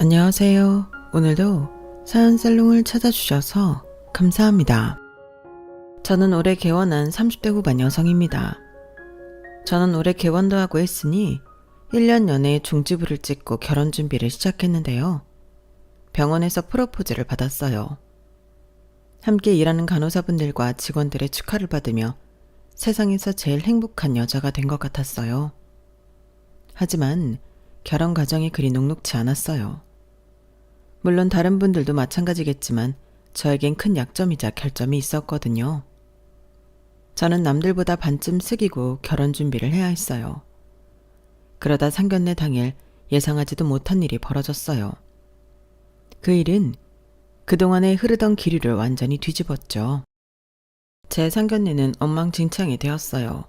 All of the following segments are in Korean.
안녕하세요. 오늘도 사연살롱을 찾아주셔서 감사합니다. 저는 올해 개원한 30대 후반 여성입니다. 저는 올해 개원도 하고 했으니 1년 연애에 종지부를 찍고 결혼 준비를 시작했는데요. 병원에서 프로포즈를 받았어요. 함께 일하는 간호사분들과 직원들의 축하를 받으며 세상에서 제일 행복한 여자가 된 것 같았어요. 하지만 결혼 과정이 그리 녹록지 않았어요. 물론 다른 분들도 마찬가지겠지만 저에겐 큰 약점이자 결점이 있었거든요. 저는 남들보다 반쯤 숙이고 결혼 준비를 해야 했어요. 그러다 상견례 당일 예상하지도 못한 일이 벌어졌어요. 그 일은 그동안에 흐르던 기류를 완전히 뒤집었죠. 제 상견례는 엉망진창이 되었어요.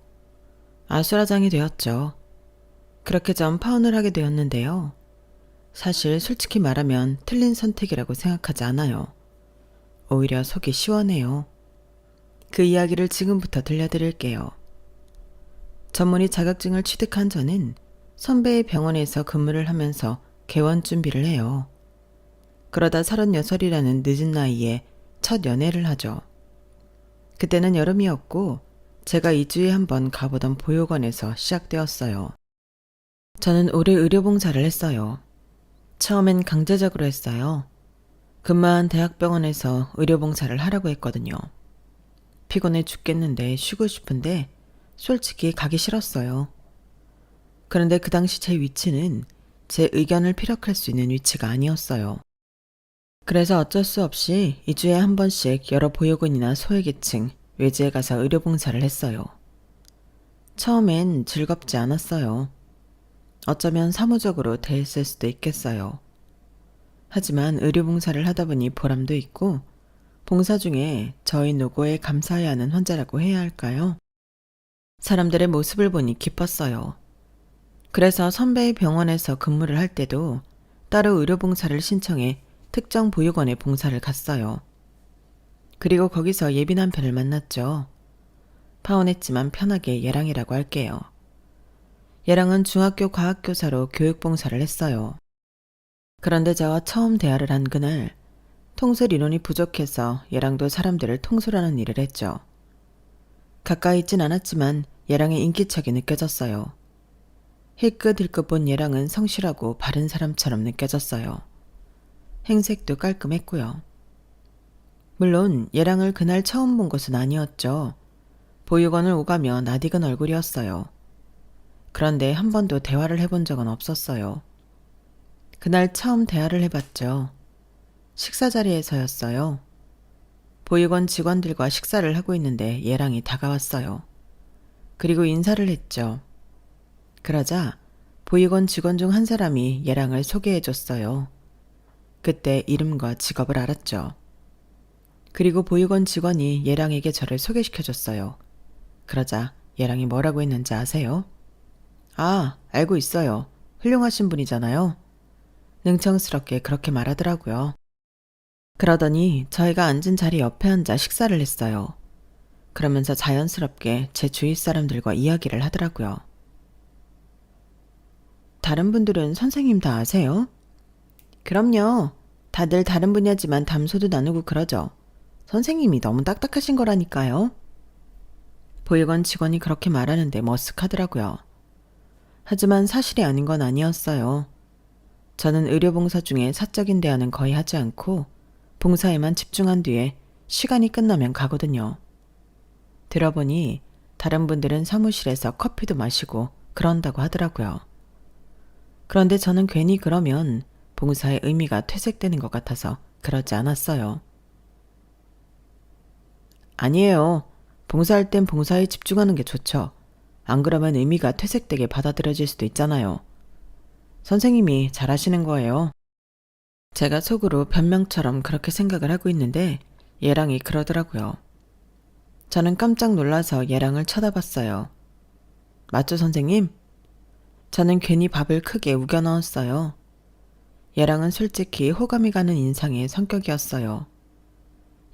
아수라장이 되었죠. 그렇게 전 파혼을 하게 되었는데요. 사실 솔직히 말하면 틀린 선택이라고 생각하지 않아요. 오히려 속이 시원해요. 그 이야기를 지금부터 들려드릴게요. 전문의 자격증을 취득한 저는 선배의 병원에서 근무를 하면서 개원 준비를 해요. 그러다 36이라는 늦은 나이에 첫 연애를 하죠. 그때는 여름이었고 제가 2주에 한 번 가보던 보육원에서 시작되었어요. 저는 올해 의료봉사를 했어요. 처음엔 강제적으로 했어요. 근무한 대학병원에서 의료봉사를 하라고 했거든요. 피곤해 죽겠는데 쉬고 싶은데 솔직히 가기 싫었어요. 그런데 그 당시 제 위치는 제 의견을 피력할 수 있는 위치가 아니었어요. 그래서 어쩔 수 없이 2주에 한 번씩 여러 보육원이나 소외계층, 외지에 가서 의료봉사를 했어요. 처음엔 즐겁지 않았어요. 어쩌면 사무적으로 대했을 수도 있겠어요. 하지만 의료봉사를 하다 보니 보람도 있고 봉사 중에 저희 노고에 감사해야 하는 환자라고 해야 할까요? 사람들의 모습을 보니 기뻤어요. 그래서 선배의 병원에서 근무를 할 때도 따로 의료봉사를 신청해 특정 보육원에 봉사를 갔어요. 그리고 거기서 예비 남편을 만났죠. 파혼했지만 편하게 예랑이라고 할게요. 예랑은 중학교 과학교사로 교육봉사를 했어요. 그런데 저와 처음 대화를 한 그날 통솔 인원이 부족해서 예랑도 사람들을 통솔하는 일을 했죠. 가까이 있진 않았지만 예랑의 인기척이 느껴졌어요. 힐끗힐끗 본 예랑은 성실하고 바른 사람처럼 느껴졌어요. 행색도 깔끔했고요. 물론 예랑을 그날 처음 본 것은 아니었죠. 보육원을 오가며 낯익은 얼굴이었어요. 그런데 한 번도 대화를 해본 적은 없었어요. 그날 처음 대화를 해봤죠. 식사 자리에서였어요. 보육원 직원들과 식사를 하고 있는데 예랑이 다가왔어요. 그리고 인사를 했죠. 그러자 보육원 직원 중 한 사람이 예랑을 소개해줬어요. 그때 이름과 직업을 알았죠. 그리고 보육원 직원이 예랑에게 저를 소개시켜줬어요. 그러자 예랑이 뭐라고 했는지 아세요? 아, 알고 있어요. 훌륭하신 분이잖아요. 능청스럽게 그렇게 말하더라고요. 그러더니 저희가 앉은 자리 옆에 앉아 식사를 했어요. 그러면서 자연스럽게 제 주위 사람들과 이야기를 하더라고요. 다른 분들은 선생님 다 아세요? 그럼요. 다들 다른 분야지만 담소도 나누고 그러죠. 선생님이 너무 딱딱하신 거라니까요. 보육원 직원이 그렇게 말하는데 머쓱하더라고요. 하지만 사실이 아닌 건 아니었어요. 저는 의료봉사 중에 사적인 대화는 거의 하지 않고 봉사에만 집중한 뒤에 시간이 끝나면 가거든요. 들어보니 다른 분들은 사무실에서 커피도 마시고 그런다고 하더라고요. 그런데 저는 괜히 그러면 봉사의 의미가 퇴색되는 것 같아서 그러지 않았어요. 아니에요. 봉사할 땐 봉사에 집중하는 게 좋죠. 안 그러면 의미가 퇴색되게 받아들여질 수도 있잖아요. 선생님이 잘하시는 거예요. 제가 속으로 변명처럼 그렇게 생각을 하고 있는데 예랑이 그러더라고요. 저는 깜짝 놀라서 예랑을 쳐다봤어요. 맞죠, 선생님? 저는 괜히 밥을 크게 우겨 넣었어요. 예랑은 솔직히 호감이 가는 인상의 성격이었어요.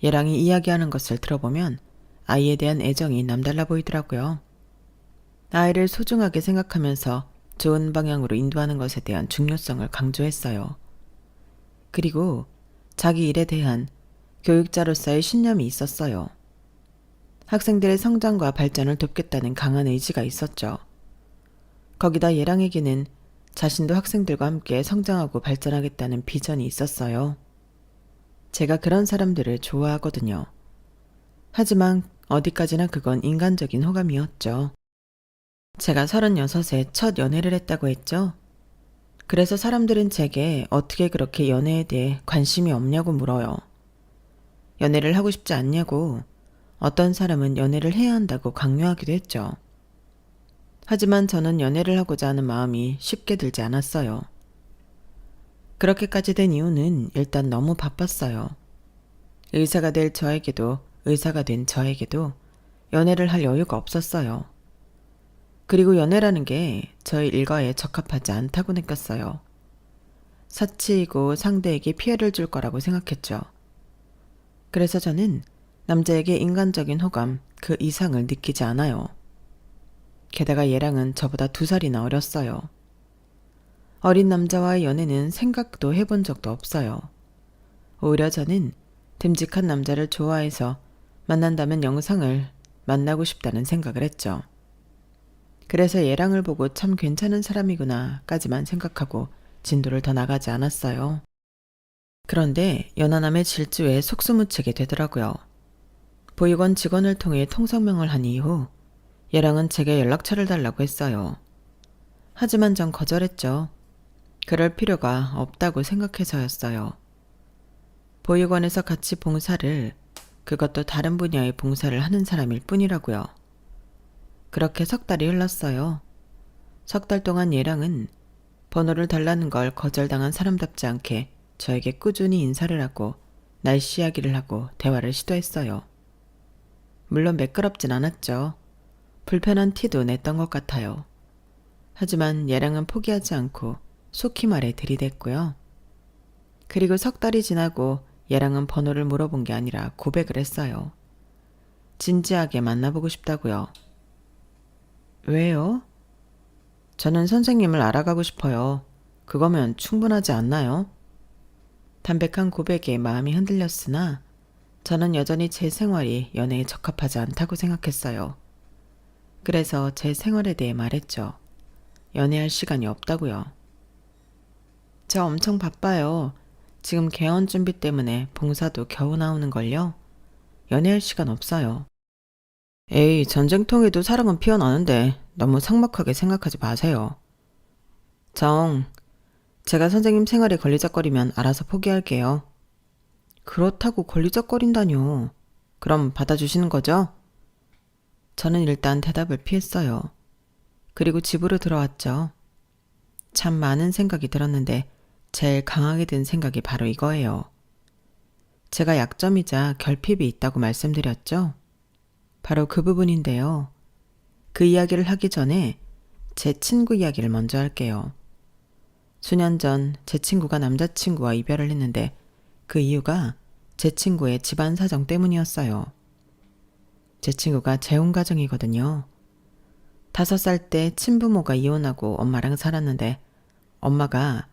예랑이 이야기하는 것을 들어보면 아이에 대한 애정이 남달라 보이더라고요. 아이를 소중하게 생각하면서 좋은 방향으로 인도하는 것에 대한 중요성을 강조했어요. 그리고 자기 일에 대한 교육자로서의 신념이 있었어요. 학생들의 성장과 발전을 돕겠다는 강한 의지가 있었죠. 거기다 얘랑에게는 자신도 학생들과 함께 성장하고 발전하겠다는 비전이 있었어요. 제가 그런 사람들을 좋아하거든요. 하지만 어디까지나 그건 인간적인 호감이었죠. 제가 36에 첫 연애를 했다고 했죠. 그래서 사람들은 제게 어떻게 그렇게 연애에 대해 관심이 없냐고 물어요. 연애를 하고 싶지 않냐고, 어떤 사람은 연애를 해야 한다고 강요하기도 했죠. 하지만 저는 연애를 하고자 하는 마음이 쉽게 들지 않았어요. 그렇게까지 된 이유는 일단 너무 바빴어요. 의사가 될 저에게도 의사가 된 저에게도 연애를 할 여유가 없었어요. 그리고 연애라는 게 저의 일과에 적합하지 않다고 느꼈어요. 사치이고 상대에게 피해를 줄 거라고 생각했죠. 그래서 저는 남자에게 인간적인 호감 그 이상을 느끼지 않아요. 게다가 얘랑은 저보다 2살이나 어렸어요. 어린 남자와의 연애는 생각도 해본 적도 없어요. 오히려 저는 듬직한 남자를 좋아해서 만난다면 영상을 만나고 싶다는 생각을 했죠. 그래서 얘랑을 보고 참 괜찮은 사람이구나까지만 생각하고 진도를 더 나가지 않았어요. 그런데 연하남의 질주에 속수무책이 되더라고요. 보육원 직원을 통해 통성명을 한 이후 얘랑은 제게 연락처를 달라고 했어요. 하지만 전 거절했죠. 그럴 필요가 없다고 생각해서였어요. 보육원에서 같이 봉사를, 그것도 다른 분야의 봉사를 하는 사람일 뿐이라고요. 그렇게 3달이 흘렀어요. 3달 동안 얘랑은 번호를 달라는 걸 거절당한 사람답지 않게 저에게 꾸준히 인사를 하고 날씨 이야기를 하고 대화를 시도했어요. 물론 매끄럽진 않았죠. 불편한 티도 냈던 것 같아요. 하지만 얘랑은 포기하지 않고 속히 말해 들이댔고요. 그리고 3달이 지나고 얘랑은 번호를 물어본 게 아니라 고백을 했어요. 진지하게 만나보고 싶다고요. 왜요? 저는 선생님을 알아가고 싶어요. 그거면 충분하지 않나요? 담백한 고백에 마음이 흔들렸으나 저는 여전히 제 생활이 연애에 적합하지 않다고 생각했어요. 그래서 제 생활에 대해 말했죠. 연애할 시간이 없다고요. 저 엄청 바빠요. 지금 개원 준비 때문에 봉사도 겨우 나오는걸요. 연애할 시간 없어요. 에이, 전쟁통에도 사랑은 피어나는데 너무 삭막하게 생각하지 마세요. 제가 선생님 생활에 걸리적거리면 알아서 포기할게요. 그렇다고 걸리적거린다뇨. 그럼 받아주시는 거죠? 저는 일단 대답을 피했어요. 그리고 집으로 들어왔죠. 참 많은 생각이 들었는데 제일 강하게 든 생각이 바로 이거예요. 제가 약점이자 결핍이 있다고 말씀드렸죠? 바로 그 부분인데요. 그 이야기를 하기 전에 제 친구 이야기를 먼저 할게요. 수년 전 제 친구가 남자친구와 이별을 했는데 그 이유가 제 친구의 집안 사정 때문이었어요. 제 친구가 재혼 가정이거든요. 5살 때 친부모가 이혼하고 엄마랑 살았는데 엄마가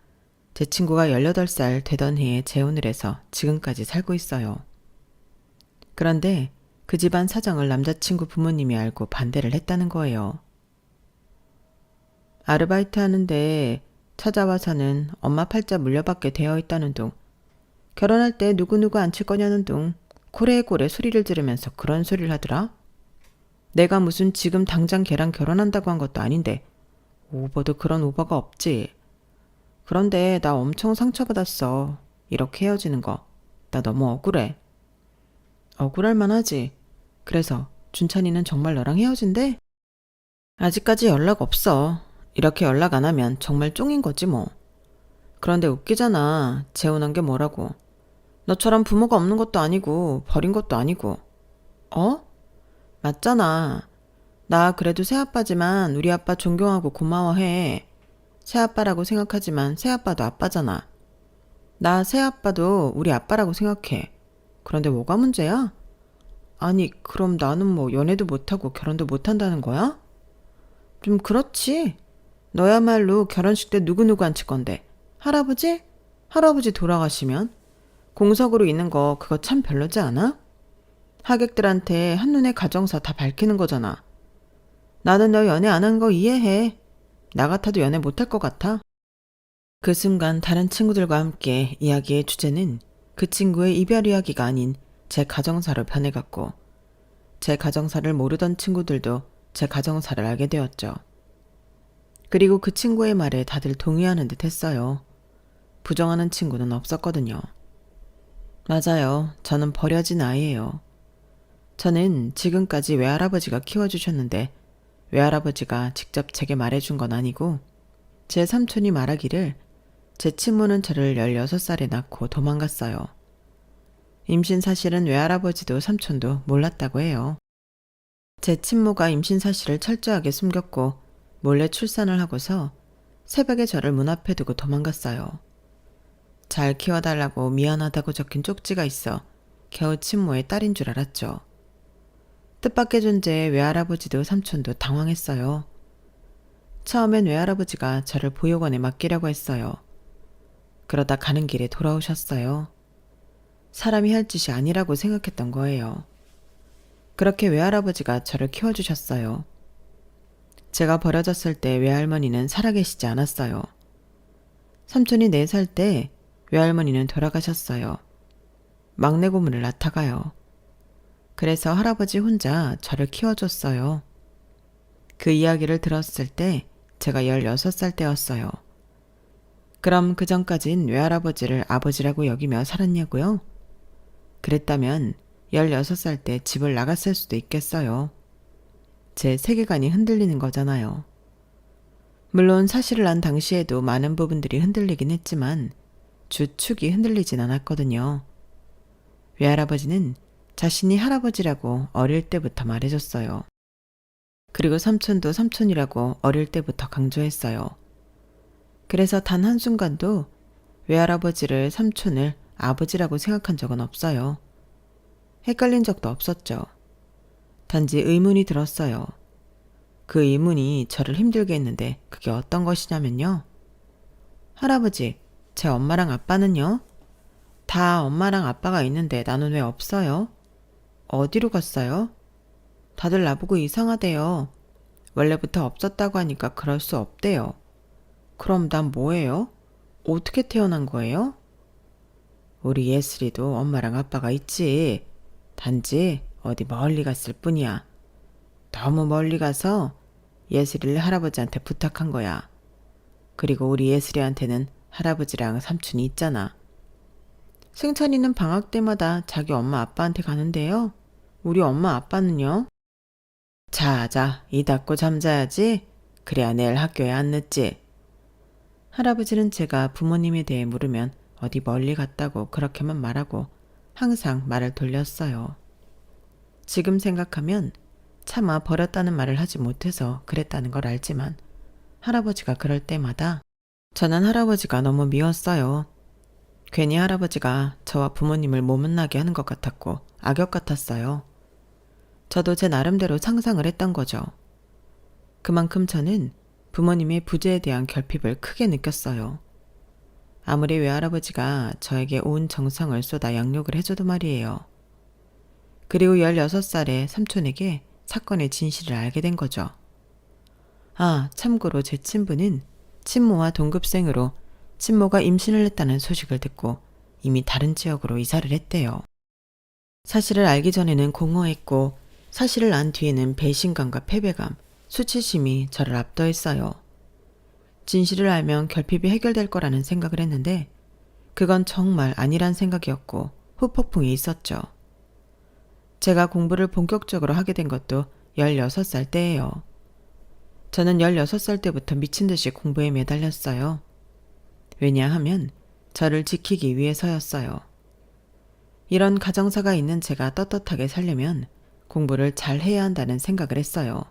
제 친구가 18살 되던 해에 재혼을 해서 지금까지 살고 있어요. 그런데 그 집안 사정을 남자친구 부모님이 알고 반대를 했다는 거예요. 아르바이트 하는데 찾아와서는 엄마 팔자 물려받게 되어 있다는 둥, 결혼할 때 누구누구 앉힐 거냐는 둥, 고래고래 소리를 지르면서 그런 소리를 하더라. 내가 무슨 지금 당장 걔랑 결혼한다고 한 것도 아닌데 오버도 그런 오버가 없지. 그런데 나 엄청 상처받았어. 이렇게 헤어지는 거. 나 너무 억울해. 억울할 만하지. 그래서 준찬이는 정말 너랑 헤어진대? 아직까지 연락 없어. 이렇게 연락 안 하면 정말 쫑인 거지 뭐. 그런데 웃기잖아. 재혼한 게 뭐라고. 너처럼 부모가 없는 것도 아니고 버린 것도 아니고. 어? 맞잖아. 나 그래도 새아빠지만 우리 아빠 존경하고 고마워해. 새아빠라고 생각하지만 새아빠도 아빠잖아. 나 새아빠도 우리 아빠라고 생각해. 그런데 뭐가 문제야? 아니, 그럼 나는 뭐 연애도 못하고 결혼도 못한다는 거야? 좀 그렇지. 너야말로 결혼식 때 누구누구 앉힐 건데? 할아버지? 할아버지 돌아가시면? 공석으로 있는 거 그거 참 별로지 않아? 하객들한테 한눈에 가정사 다 밝히는 거잖아. 나는 너 연애 안 한 거 이해해. 나 같아도 연애 못할 것 같아. 그 순간 다른 친구들과 함께 이야기의 주제는 그 친구의 이별 이야기가 아닌 제 가정사로 변해갔고, 제 가정사를 모르던 친구들도 제 가정사를 알게 되었죠. 그리고 그 친구의 말에 다들 동의하는 듯 했어요. 부정하는 친구는 없었거든요. 맞아요. 저는 버려진 아이예요. 저는 지금까지 외할아버지가 키워주셨는데 외할아버지가 직접 제게 말해준 건 아니고, 제 삼촌이 말하기를 제 친모는 저를 16살에 낳고 도망갔어요. 임신 사실은 외할아버지도 삼촌도 몰랐다고 해요. 제 친모가 임신 사실을 철저하게 숨겼고 몰래 출산을 하고서 새벽에 저를 문 앞에 두고 도망갔어요. 잘 키워달라고 미안하다고 적힌 쪽지가 있어 겨우 친모의 딸인 줄 알았죠. 뜻밖의 존재에 외할아버지도 삼촌도 당황했어요. 처음엔 외할아버지가 저를 보육원에 맡기려고 했어요. 그러다 가는 길에 돌아오셨어요. 사람이 할 짓이 아니라고 생각했던 거예요. 그렇게 외할아버지가 저를 키워주셨어요. 제가 버려졌을 때 외할머니는 살아계시지 않았어요. 삼촌이 4살 때 외할머니는 돌아가셨어요. 막내 고문을 낳다가요. 그래서 할아버지 혼자 저를 키워줬어요. 그 이야기를 들었을 때 제가 16살 때였어요. 그럼 그 전까진 외할아버지를 아버지라고 여기며 살았냐고요? 그랬다면 16살 때 집을 나갔을 수도 있겠어요. 제 세계관이 흔들리는 거잖아요. 물론 사실을 안 당시에도 많은 부분들이 흔들리긴 했지만 주축이 흔들리진 않았거든요. 외할아버지는 자신이 할아버지라고 어릴 때부터 말해줬어요. 그리고 삼촌도 삼촌이라고 어릴 때부터 강조했어요. 그래서 단 한순간도 외할아버지를 삼촌을 아버지라고 생각한 적은 없어요. 헷갈린 적도 없었죠. 단지 의문이 들었어요. 그 의문이 저를 힘들게 했는데 그게 어떤 것이냐면요. 할아버지, 제 엄마랑 아빠는요? 다 엄마랑 아빠가 있는데 나는 왜 없어요? 어디로 갔어요? 다들 나보고 이상하대요. 원래부터 없었다고 하니까 그럴 수 없대요. 그럼 난 뭐예요? 어떻게 태어난 거예요? 우리 예슬이도 엄마랑 아빠가 있지. 단지 어디 멀리 갔을 뿐이야. 너무 멀리 가서 예슬이를 할아버지한테 부탁한 거야. 그리고 우리 예슬이한테는 할아버지랑 삼촌이 있잖아. 승찬이는 방학 때마다 자기 엄마 아빠한테 가는데요. 우리 엄마 아빠는요? 자, 이 닫고 잠자야지. 그래야 내일 학교에 안 늦지. 할아버지는 제가 부모님에 대해 물으면 어디 멀리 갔다고 그렇게만 말하고 항상 말을 돌렸어요. 지금 생각하면 차마 버렸다는 말을 하지 못해서 그랬다는 걸 알지만 할아버지가 그럴 때마다 저는 할아버지가 너무 미웠어요. 괜히 할아버지가 저와 부모님을 모문나게 하는 것 같았고 악역 같았어요. 저도 제 나름대로 상상을 했던 거죠. 그만큼 저는 부모님의 부재에 대한 결핍을 크게 느꼈어요. 아무리 외할아버지가 저에게 온 정성을 쏟아 양육을 해줘도 말이에요. 그리고 16살에 삼촌에게 사건의 진실을 알게 된 거죠. 아, 참고로 제 친부는 친모와 동급생으로 친모가 임신을 했다는 소식을 듣고 이미 다른 지역으로 이사를 했대요. 사실을 알기 전에는 공허했고 사실을 안 뒤에는 배신감과 패배감, 수치심이 저를 압도했어요. 진실을 알면 결핍이 해결될 거라는 생각을 했는데 그건 정말 아니란 생각이었고 후폭풍이 있었죠. 제가 공부를 본격적으로 하게 된 것도 16살 때예요. 저는 16살 때부터 미친 듯이 공부에 매달렸어요. 왜냐하면 저를 지키기 위해서였어요. 이런 가정사가 있는 제가 떳떳하게 살려면 공부를 잘 해야 한다는 생각을 했어요.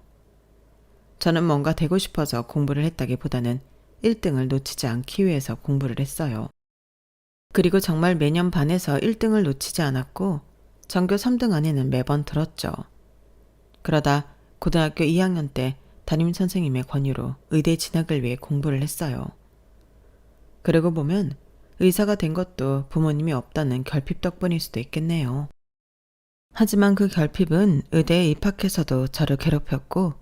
저는 뭔가 되고 싶어서 공부를 했다기보다는 1등을 놓치지 않기 위해서 공부를 했어요. 그리고 정말 매년 반에서 1등을 놓치지 않았고 전교 3등 안에는 매번 들었죠. 그러다 고등학교 2학년 때 담임선생님의 권유로 의대 진학을 위해 공부를 했어요. 그러고 보면 의사가 된 것도 부모님이 없다는 결핍 덕분일 수도 있겠네요. 하지만 그 결핍은 의대에 입학해서도 저를 괴롭혔고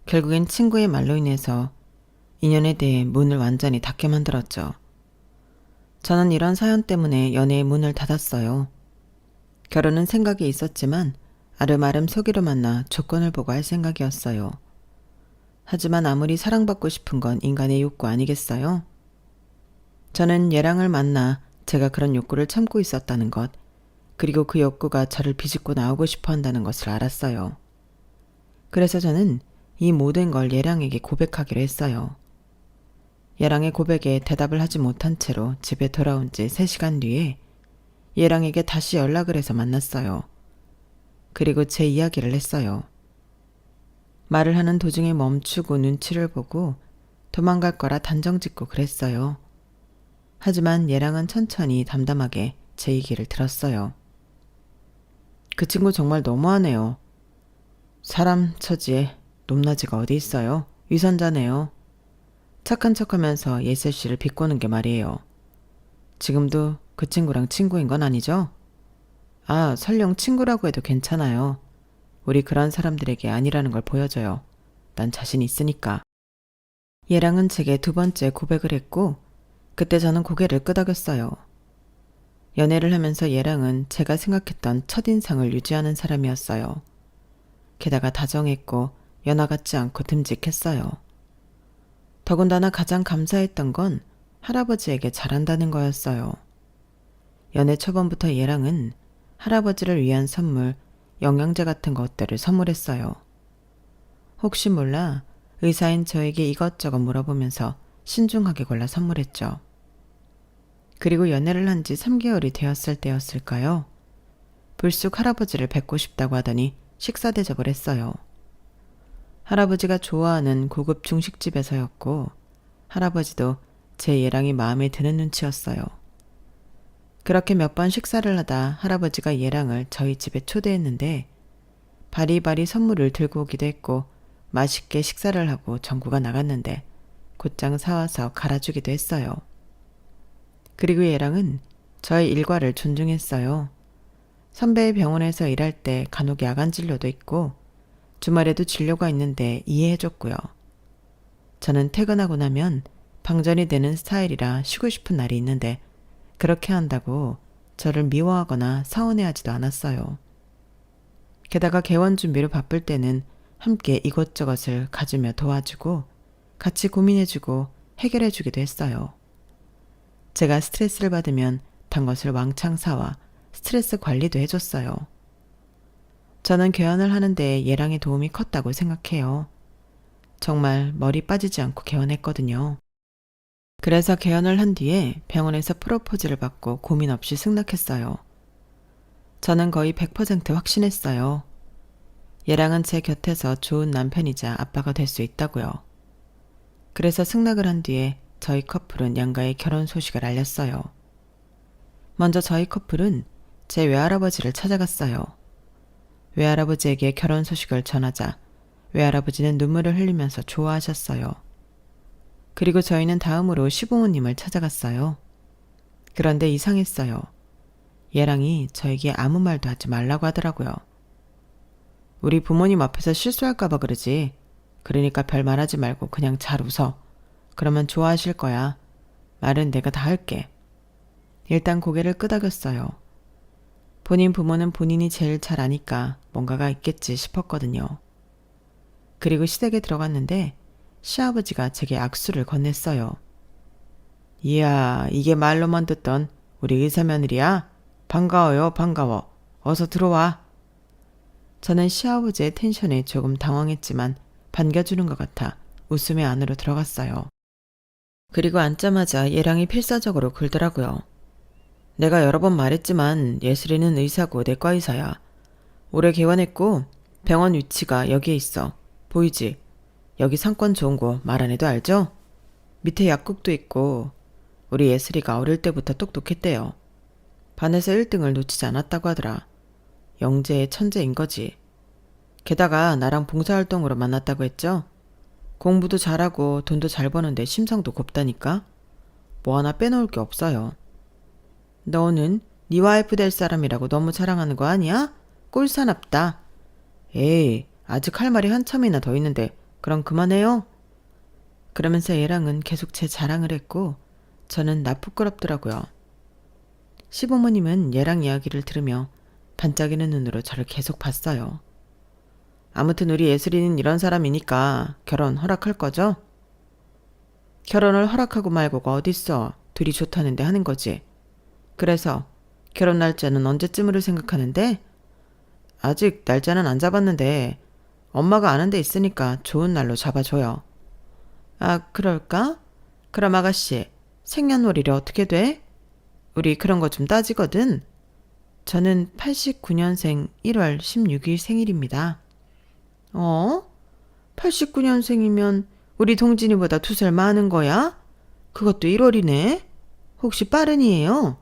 결국엔 친구의 말로 인해서 인연에 대해 문을 완전히 닫게 만들었죠. 저는 이런 사연 때문에 연애의 문을 닫았어요. 결혼은 생각이 있었지만 아름아름 속이로 만나 조건을 보고 할 생각이었어요. 하지만 아무리 사랑받고 싶은 건 인간의 욕구 아니겠어요? 저는 얘랑을 만나 제가 그런 욕구를 참고 있었다는 것, 그리고 그 욕구가 저를 비집고 나오고 싶어 한다는 것을 알았어요. 그래서 저는 이 모든 걸 얘랑에게 고백하기로 했어요. 얘랑의 고백에 대답을 하지 못한 채로 집에 돌아온 지 3시간 뒤에 얘랑에게 다시 연락을 해서 만났어요. 그리고 제 이야기를 했어요. 말을 하는 도중에 멈추고 눈치를 보고 도망갈 거라 단정짓고 그랬어요. 하지만 얘랑은 천천히 담담하게 제 얘기를 들었어요. 그 친구 정말 너무하네요. 사람 처지에 높낮이가 어디 있어요? 위선자네요. 착한 척하면서 예슬 씨를 비꼬는 게 말이에요. 지금도 그 친구랑 친구인 건 아니죠? 아, 설령 친구라고 해도 괜찮아요. 우리 그런 사람들에게 아니라는 걸 보여줘요. 난 자신 있으니까. 얘랑은 제게 2번째 고백을 했고 그때 저는 고개를 끄덕였어요. 연애를 하면서 얘랑은 제가 생각했던 첫인상을 유지하는 사람이었어요. 게다가 다정했고 연하 같지 않고 듬직했어요. 더군다나 가장 감사했던 건 할아버지에게 잘한다는 거였어요. 연애 초반부터 얘랑은 할아버지를 위한 선물, 영양제 같은 것들을 선물했어요. 혹시 몰라 의사인 저에게 이것저것 물어보면서 신중하게 골라 선물했죠. 그리고 연애를 한 지 3개월이 되었을 때였을까요? 불쑥 할아버지를 뵙고 싶다고 하더니 식사 대접을 했어요. 할아버지가 좋아하는 고급 중식집에서였고 할아버지도 제 얘랑이 마음에 드는 눈치였어요. 그렇게 몇 번 식사를 하다 할아버지가 얘랑을 저희 집에 초대했는데 바리바리 선물을 들고 오기도 했고 맛있게 식사를 하고 전구가 나갔는데 곧장 사와서 갈아주기도 했어요. 그리고 얘랑은 저의 일과를 존중했어요. 선배의 병원에서 일할 때 간혹 야간 진료도 있고 주말에도 진료가 있는데 이해해줬고요. 저는 퇴근하고 나면 방전이 되는 스타일이라 쉬고 싶은 날이 있는데 그렇게 한다고 저를 미워하거나 서운해하지도 않았어요. 게다가 개원 준비로 바쁠 때는 함께 이것저것을 가지며 도와주고 같이 고민해주고 해결해주기도 했어요. 제가 스트레스를 받으면 단 것을 왕창 사와 스트레스 관리도 해줬어요. 저는 개원을 하는데 얘랑의 도움이 컸다고 생각해요. 정말 머리 빠지지 않고 개원했거든요. 그래서 개원을 한 뒤에 병원에서 프로포즈를 받고 고민 없이 승낙했어요. 저는 거의 100% 확신했어요. 얘랑은 제 곁에서 좋은 남편이자 아빠가 될 수 있다고요. 그래서 승낙을 한 뒤에 저희 커플은 양가의 결혼 소식을 알렸어요. 먼저 저희 커플은 제 외할아버지를 찾아갔어요. 외할아버지에게 결혼 소식을 전하자 외할아버지는 눈물을 흘리면서 좋아하셨어요. 그리고 저희는 다음으로 시부모님을 찾아갔어요. 그런데 이상했어요. 얘랑이 저에게 아무 말도 하지 말라고 하더라고요. 우리 부모님 앞에서 실수할까봐 그러지. 그러니까 별 말하지 말고 그냥 잘 웃어. 그러면 좋아하실 거야. 말은 내가 다 할게. 일단 고개를 끄덕였어요. 본인 부모는 본인이 제일 잘 아니까 뭔가가 있겠지 싶었거든요. 그리고 시댁에 들어갔는데 시아버지가 제게 악수를 건넸어요. 이야, 이게 말로만 듣던 우리 의사 며느리야? 반가워요, 반가워. 어서 들어와. 저는 시아버지의 텐션에 조금 당황했지만 반겨주는 것 같아 웃으며 안으로 들어갔어요. 그리고 앉자마자 얘랑이 필사적으로 굴더라고요. 내가 여러 번 말했지만 예슬이는 의사고 내과 의사야. 올해 개원했고 병원 위치가 여기에 있어. 보이지? 여기 상권 좋은 곳 말 안 해도 알죠? 밑에 약국도 있고 우리 예슬이가 어릴 때부터 똑똑했대요. 반에서 1등을 놓치지 않았다고 하더라. 영재의 천재인 거지. 게다가 나랑 봉사활동으로 만났다고 했죠? 공부도 잘하고 돈도 잘 버는데 심성도 곱다니까? 뭐 하나 빼놓을 게 없어요. 너는 네 와이프 될 사람이라고 너무 자랑하는 거 아니야? 꼴사납다. 에이, 아직 할 말이 한참이나 더 있는데 그럼 그만해요. 그러면서 얘랑은 계속 제 자랑을 했고 저는 나 부끄럽더라고요. 시부모님은 얘랑 이야기를 들으며 반짝이는 눈으로 저를 계속 봤어요. 아무튼 우리 예슬이는 이런 사람이니까 결혼 허락할 거죠? 결혼을 허락하고 말고가 어딨어. 둘이 좋다는데 하는 거지. 그래서 결혼 날짜는 언제쯤으로 생각하는데? 아직 날짜는 안 잡았는데 엄마가 아는 데 있으니까 좋은 날로 잡아줘요. 아, 그럴까? 그럼 아가씨, 생년월일이 어떻게 돼? 우리 그런 거 좀 따지거든. 저는 89년생 1월 16일 생일입니다. 어? 89년생이면 우리 동진이보다 2살 많은 거야? 그것도 1월이네? 혹시 빠른이에요?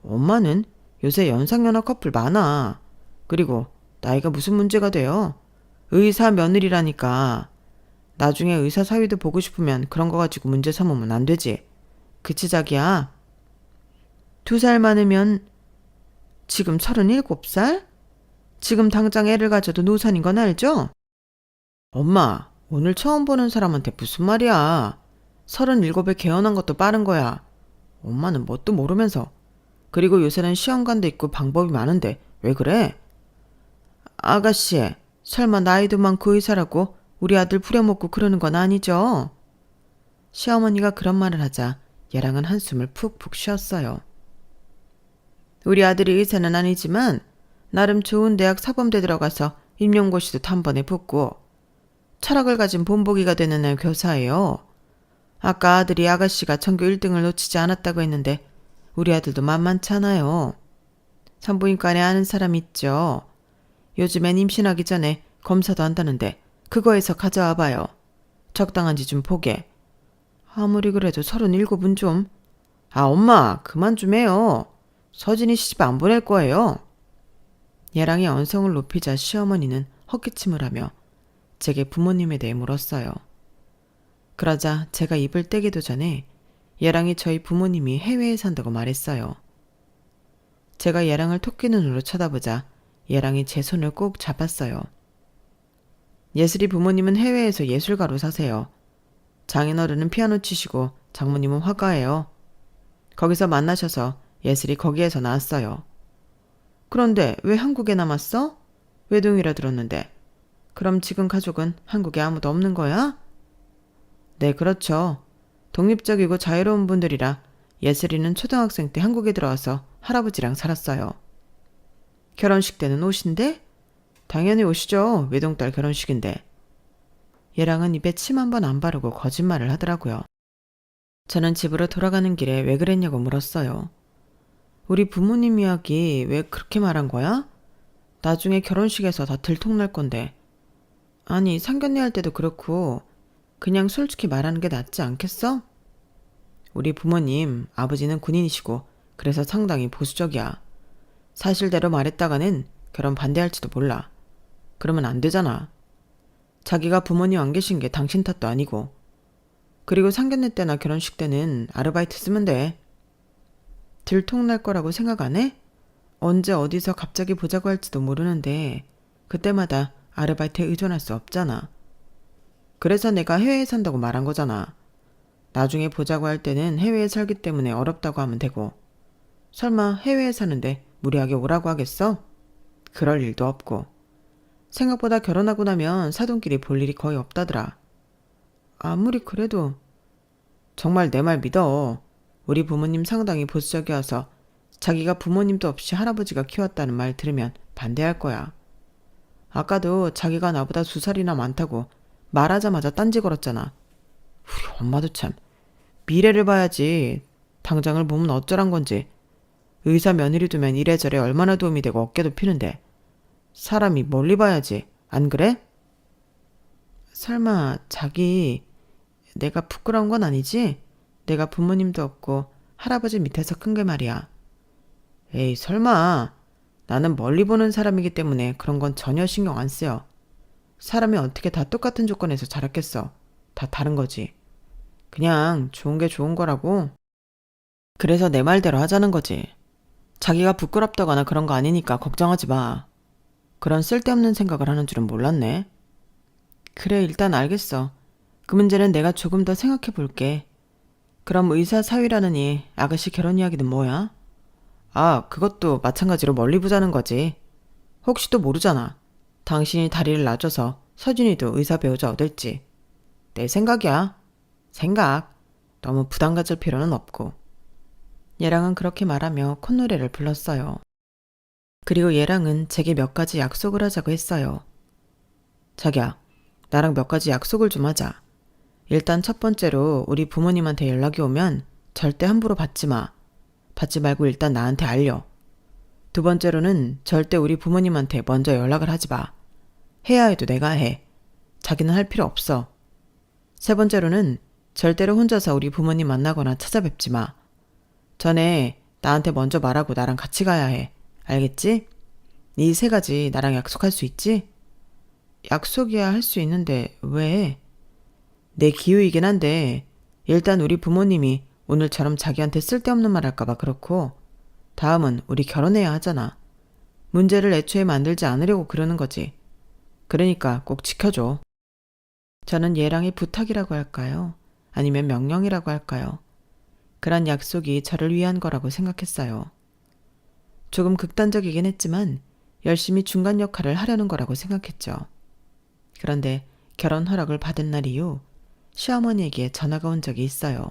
엄마는 요새 연상연하 커플 많아. 그리고 나이가 무슨 문제가 돼요? 의사 며느리라니까. 나중에 의사 사위도 보고 싶으면 그런 거 가지고 문제 삼으면 안 되지. 그치 자기야? 2살 많으면 지금 37살? 지금 당장 애를 가져도 노산인 건 알죠? 엄마, 오늘 처음 보는 사람한테 무슨 말이야. 37에 개헌한 것도 빠른 거야. 엄마는 뭣도 모르면서. 그리고 요새는 시험관도 있고 방법이 많은데 왜 그래? 아가씨, 설마 나이도 많고 의사라고 우리 아들 부려먹고 그러는 건 아니죠? 시어머니가 그런 말을 하자 얘랑은 한숨을 푹푹 쉬었어요. 우리 아들이 의사는 아니지만 나름 좋은 대학 사범대 들어가서 임용고시도 단번에 붙고 철학을 가진 본보기가 되는 애 교사예요. 아까 아들이 아가씨가 전교 1등을 놓치지 않았다고 했는데 우리 아들도 만만찮아요. 산부인과에 아는 사람 있죠. 요즘엔 임신하기 전에 검사도 한다는데 그거에서 가져와 봐요. 적당한지 좀 보게. 아무리 그래도 37은 좀. 아, 엄마 그만 좀 해요. 서진이 시집 안 보낼 거예요. 얘랑이 언성을 높이자 시어머니는 헛기침을 하며 제게 부모님에 대해 물었어요. 그러자 제가 입을 떼기도 전에 얘랑이 저희 부모님이 해외에 산다고 말했어요. 제가 얘랑을 토끼 눈으로 쳐다보자 얘랑이 제 손을 꼭 잡았어요. 예슬이 부모님은 해외에서 예술가로 사세요. 장인어른은 피아노 치시고 장모님은 화가예요. 거기서 만나셔서 예슬이 거기에서 나왔어요. 그런데 왜 한국에 남았어? 외동이라 들었는데. 그럼 지금 가족은 한국에 아무도 없는 거야? 네, 그렇죠. 독립적이고 자유로운 분들이라 예슬이는 초등학생 때 한국에 들어와서 할아버지랑 살았어요. 결혼식 때는 오신대? 당연히 오시죠. 외동딸 결혼식인데. 얘랑은 입에 침 한 번 안 바르고 거짓말을 하더라고요. 저는 집으로 돌아가는 길에 왜 그랬냐고 물었어요. 우리 부모님 이야기 왜 그렇게 말한 거야? 나중에 결혼식에서 다 들통날 건데. 아니, 상견례 할 때도 그렇고 그냥 솔직히 말하는 게 낫지 않겠어? 우리 부모님, 아버지는 군인이시고 그래서 상당히 보수적이야. 사실대로 말했다가는 결혼 반대할지도 몰라. 그러면 안 되잖아. 자기가 부모님 안 계신 게 당신 탓도 아니고. 그리고 상견례 때나 결혼식 때는 아르바이트 쓰면 돼. 들통날 거라고 생각 안 해? 언제 어디서 갑자기 보자고 할지도 모르는데 그때마다 아르바이트에 의존할 수 없잖아. 그래서 내가 해외에 산다고 말한 거잖아. 나중에 보자고 할 때는 해외에 살기 때문에 어렵다고 하면 되고. 설마 해외에 사는데 무리하게 오라고 하겠어? 그럴 일도 없고. 생각보다 결혼하고 나면 사돈끼리 볼 일이 거의 없다더라. 아무리 그래도 정말 내 말 믿어. 우리 부모님 상당히 보수적이어서 자기가 부모님도 없이 할아버지가 키웠다는 말 들으면 반대할 거야. 아까도 자기가 나보다 2살이나 많다고 말하자마자 딴지 걸었잖아. 우리 엄마도 참 미래를 봐야지. 당장을 보면 어쩌란 건지. 의사 며느리 두면 이래저래 얼마나 도움이 되고 어깨도 피는데. 사람이 멀리 봐야지. 안 그래? 설마 자기 내가 부끄러운 건 아니지? 내가 부모님도 없고 할아버지 밑에서 큰 게 말이야. 에이, 설마. 나는 멀리 보는 사람이기 때문에 그런 건 전혀 신경 안 쓰여. 사람이 어떻게 다 똑같은 조건에서 자랐겠어. 다 다른 거지. 그냥 좋은 게 좋은 거라고. 그래서 내 말대로 하자는 거지. 자기가 부끄럽다거나 그런 거 아니니까 걱정하지 마. 그런 쓸데없는 생각을 하는 줄은 몰랐네. 그래, 일단 알겠어. 그 문제는 내가 조금 더 생각해 볼게. 그럼 의사 사위라느니 아가씨 결혼 이야기는 뭐야? 아, 그것도 마찬가지로 멀리 보자는 거지. 혹시 또 모르잖아. 당신이 다리를 놔줘서 서준이도 의사 배우자 얻을지. 내 생각이야. 생각. 너무 부담 가질 필요는 없고. 얘랑은 그렇게 말하며 콧노래를 불렀어요. 그리고 얘랑은 제게 몇 가지 약속을 하자고 했어요. 자기야, 나랑 몇 가지 약속을 좀 하자. 일단 첫 번째로 우리 부모님한테 연락이 오면 절대 함부로 받지 마. 받지 말고 일단 나한테 알려. 두 번째로는 절대 우리 부모님한테 먼저 연락을 하지 마. 해야 해도 내가 해. 자기는 할 필요 없어. 세 번째로는 절대로 혼자서 우리 부모님 만나거나 찾아뵙지 마. 전에 나한테 먼저 말하고 나랑 같이 가야 해. 알겠지? 이 세 가지 나랑 약속할 수 있지? 약속이야 할 수 있는데 왜? 내 기우이긴 한데 일단 우리 부모님이 오늘처럼 자기한테 쓸데없는 말 할까봐 그렇고 다음은 우리 결혼해야 하잖아. 문제를 애초에 만들지 않으려고 그러는 거지. 그러니까 꼭 지켜줘. 저는 얘랑의 부탁이라고 할까요? 아니면 명령이라고 할까요? 그런 약속이 저를 위한 거라고 생각했어요. 조금 극단적이긴 했지만 열심히 중간 역할을 하려는 거라고 생각했죠. 그런데 결혼 허락을 받은 날 이후 시어머니에게 전화가 온 적이 있어요.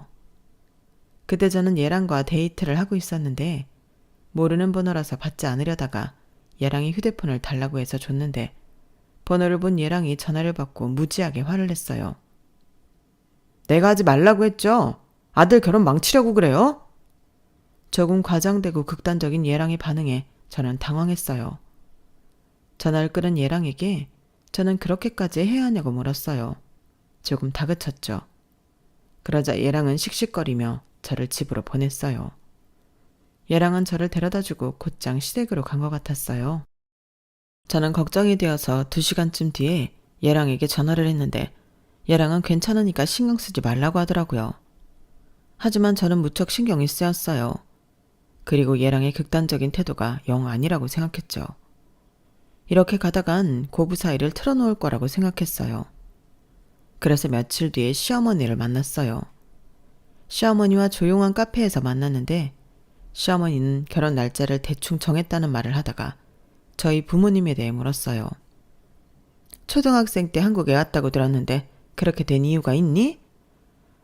그때 저는 얘랑과 데이트를 하고 있었는데 모르는 번호라서 받지 않으려다가 얘랑이 휴대폰을 달라고 해서 줬는데 번호를 본 얘랑이 전화를 받고 무지하게 화를 냈어요. 내가 하지 말라고 했죠? 아들 결혼 망치려고 그래요? 조금 과장되고 극단적인 얘랑의 반응에 저는 당황했어요. 전화를 끊은 얘랑에게 저는 그렇게까지 해야 하냐고 물었어요. 조금 다그쳤죠. 그러자 얘랑은 씩씩거리며 저를 집으로 보냈어요. 얘랑은 저를 데려다주고 곧장 시댁으로 간 것 같았어요. 저는 걱정이 되어서 2시간쯤 뒤에 얘랑에게 전화를 했는데 얘랑은 괜찮으니까 신경 쓰지 말라고 하더라고요. 하지만 저는 무척 신경이 쓰였어요. 그리고 얘랑의 극단적인 태도가 영 아니라고 생각했죠. 이렇게 가다간 고부 사이를 틀어놓을 거라고 생각했어요. 그래서 며칠 뒤에 시어머니를 만났어요. 시어머니와 조용한 카페에서 만났는데 시어머니는 결혼 날짜를 대충 정했다는 말을 하다가 저희 부모님에 대해 물었어요. 초등학생 때 한국에 왔다고 들었는데 그렇게 된 이유가 있니?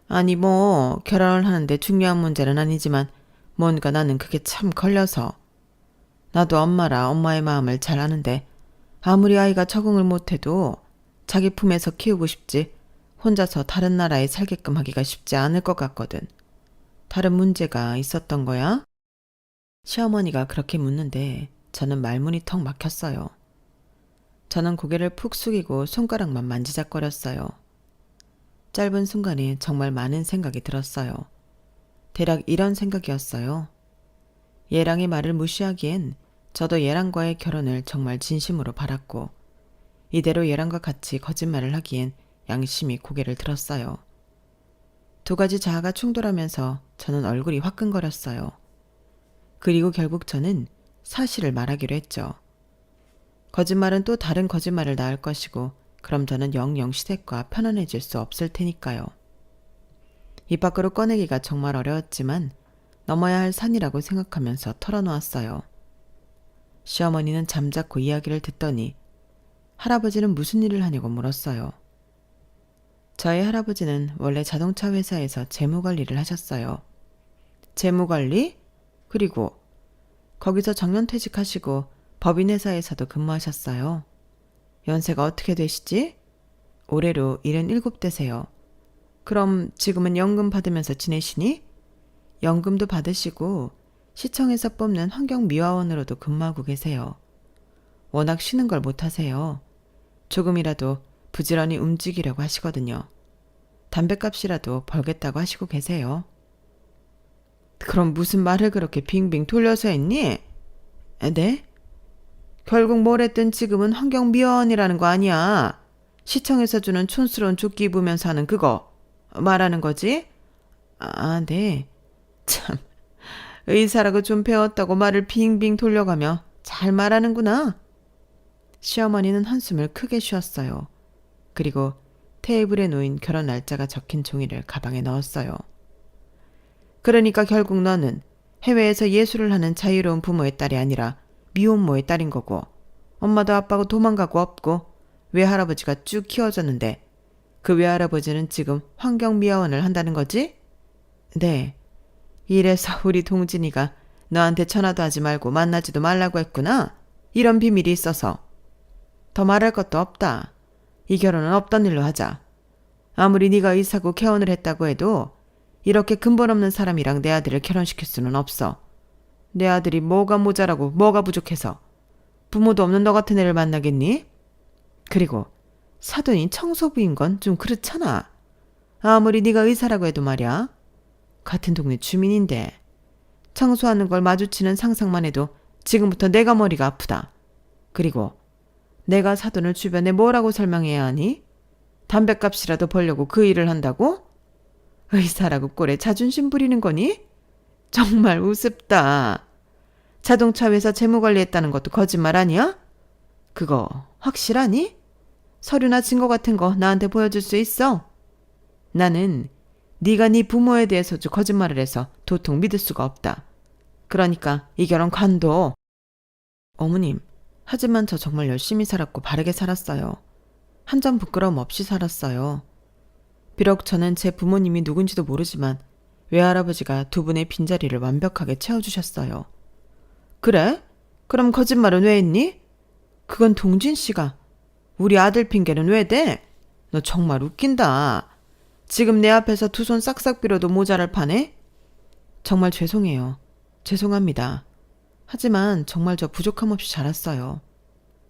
아니 결혼을 하는데 중요한 문제는 아니지만 뭔가 나는 그게 참 걸려서. 나도 엄마라 엄마의 마음을 잘 아는데 아무리 아이가 적응을 못해도 자기 품에서 키우고 싶지 혼자서 다른 나라에 살게끔 하기가 쉽지 않을 것 같거든. 다른 문제가 있었던 거야? 시어머니가 그렇게 묻는데 저는 말문이 턱 막혔어요. 저는 고개를 푹 숙이고 손가락만 만지작거렸어요. 짧은 순간에 정말 많은 생각이 들었어요. 대략 이런 생각이었어요. 얘랑의 말을 무시하기엔 저도 얘랑과의 결혼을 정말 진심으로 바랐고 이대로 얘랑과 같이 거짓말을 하기엔 양심이 고개를 들었어요. 두 가지 자아가 충돌하면서 저는 얼굴이 화끈거렸어요. 그리고 결국 저는 사실을 말하기로 했죠. 거짓말은 또 다른 거짓말을 낳을 것이고 그럼 저는 영영 시댁과 편안해질 수 없을 테니까요. 입 밖으로 꺼내기가 정말 어려웠지만 넘어야 할 산이라고 생각하면서 털어놓았어요. 시어머니는 잠자코 이야기를 듣더니 할아버지는 무슨 일을 하냐고 물었어요. 저희 할아버지는 원래 자동차 회사에서 재무관리를 하셨어요. 재무관리? 그리고 거기서 정년퇴직하시고 법인회사에서도 근무하셨어요. 연세가 어떻게 되시지? 올해로 77대세요. 그럼 지금은 연금 받으면서 지내시니? 연금도 받으시고 시청에서 뽑는 환경미화원으로도 근무하고 계세요. 워낙 쉬는 걸 못하세요. 조금이라도 부지런히 움직이려고 하시거든요. 담뱃값이라도 벌겠다고 하시고 계세요. 그럼 무슨 말을 그렇게 빙빙 돌려서 했니? 네? 결국 뭘 했든 지금은 환경미화원이라는 거 아니야. 시청에서 주는 촌스러운 조끼 입으면서 하는 그거 말하는 거지? 아, 네. 참, 의사라고 좀 배웠다고 말을 빙빙 돌려가며 잘 말하는구나. 시어머니는 한숨을 크게 쉬었어요. 그리고 테이블에 놓인 결혼 날짜가 적힌 종이를 가방에 넣었어요. 그러니까 결국 너는 해외에서 예술을 하는 자유로운 부모의 딸이 아니라 미혼모의 딸인 거고, 엄마도 아빠고 도망가고 없고 외할아버지가 쭉 키워줬는데 그 외할아버지는 지금 환경미화원을 한다는 거지? 네. 이래서 우리 동진이가 너한테 전화도 하지 말고 만나지도 말라고 했구나. 이런 비밀이 있어서. 더 말할 것도 없다. 이 결혼은 없던 일로 하자. 아무리 네가 의사고 개혼을 했다고 해도 이렇게 근본 없는 사람이랑 내 아들을 결혼시킬 수는 없어. 내 아들이 뭐가 모자라고 뭐가 부족해서 부모도 없는 너 같은 애를 만나겠니? 그리고 사돈이 청소부인 건 좀 그렇잖아. 아무리 네가 의사라고 해도 말이야. 같은 동네 주민인데 청소하는 걸 마주치는 상상만 해도 지금부터 내가 머리가 아프다. 그리고 내가 사돈을 주변에 뭐라고 설명해야 하니? 담뱃값이라도 벌려고 그 일을 한다고? 의사라고 꼴에 자존심 부리는 거니? 정말 우습다. 자동차 회사 재무관리했다는 것도 거짓말 아니야? 그거 확실하니? 서류나 증거 같은 거 나한테 보여줄 수 있어? 나는 네가 네 부모에 대해서도 거짓말을 해서 도통 믿을 수가 없다. 그러니까 이 결혼 관둬. 어머님, 하지만 저 정말 열심히 살았고 바르게 살았어요. 한 점 부끄러움 없이 살았어요. 비록 저는 제 부모님이 누군지도 모르지만 외할아버지가 두 분의 빈자리를 완벽하게 채워주셨어요. 그래? 그럼 거짓말은 왜 했니? 그건 동진 씨가. 우리 아들 핑계는 왜 대? 너 정말 웃긴다. 지금 내 앞에서 두 손 싹싹 빌어도 모자랄 판에? 정말 죄송해요. 죄송합니다. 하지만 정말 저 부족함 없이 자랐어요.